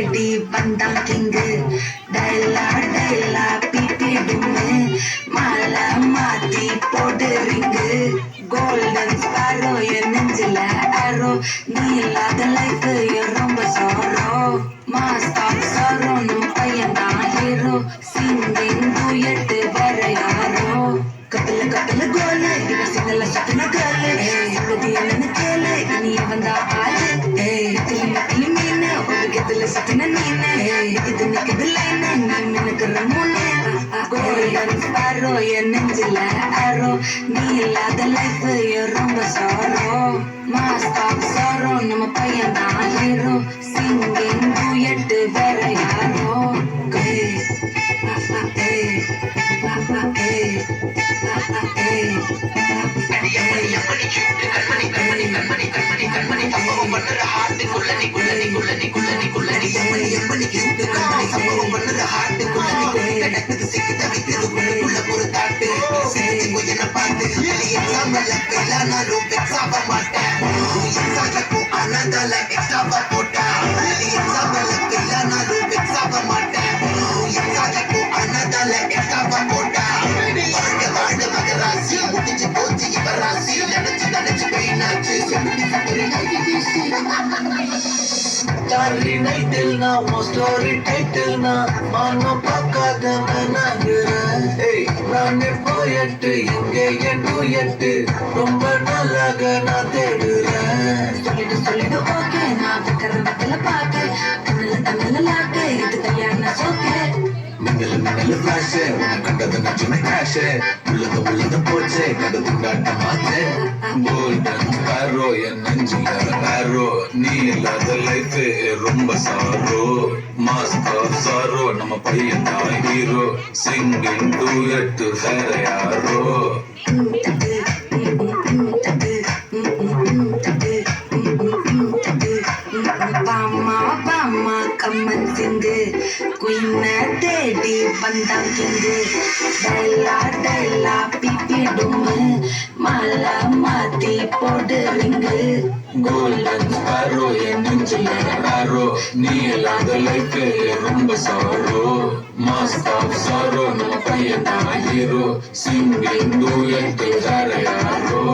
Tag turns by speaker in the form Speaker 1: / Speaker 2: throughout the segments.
Speaker 1: தேடி வந்தான் கிங்கு டைலா டைலா பிபிடுன்னு மாலை மாத்தி போடுறீங்க கோல்டன் ஸ்பாரோ என் நெஞ்சில ஆரோ நீ இல்லாத லைஃப் ரொம்ப சோரோ மாஸ்டாப் சோரோ நம்ம பையன் தான் ஹீரோ சிங்கிங் டூயட் வேற யாரோ கப்பல கப்பல கோலு இவ சிங்கல சத்தன கேளு சங்கதி என்னன்னு கேளு இனி வந்தா ஆளு கிளி மீன் ஒரு கெத்துல சத்தன நீனு இது நிக்குது லைன் நீ மினுக்குற மூணு கோல்டன் ஸ்பாரோ என் நெஞ்சில ஆரோ நீ இல்லாத லைஃப் ரொம்ப சோரோ மாஸ்டாப் சோரோ நம்ம பையன் தான் ஹீரோ சிங்கிங் டூயட் வேற யாரோ
Speaker 2: Starry night till now, more story title na mano pakada nanagira. Hey, naane poyattu inge endu yettu romba nalaga na thedura.
Speaker 1: சொல்லிடு ஓகே நான் கரவத்துல பாக்க தமிழ்ல லாக்கு இது கல்யாண சோக்கே
Speaker 2: மின்னல் flash உன்னை கண்டது நச்சுமை crash உள்ளத போச்சே கண்டு துண்டாட்ட மாச்சே golden sparrow என் நெஞ்சில arrow நீ இல்லாத லைஃப் ரொம்ப சாரோ மாஸ்க் ஆஃப் சாரோ நம்ம பையன் தான் ஹீரோ சிங்கிங் டூயட் வேற யாரோ
Speaker 1: பாமா கம்மன் சிங்கு குயின தேடி வந்தான் கிங்கு டைலா டைலா பிபிடுன்னு மாலை மாத்தி போடுறீங்க
Speaker 2: கோல்டன் ஸ்பாரோ என் நெஞ்சில ஆரோ நீ இல்லாத லைஃப் ரொம்ப சாரோ மாஸ்க் ஆஃப் சாரோ நம்ம பையன் தான் ஹீரோ சிங்கிங் டூயட் வேற யாரோ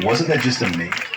Speaker 3: Wasn't that just amazing?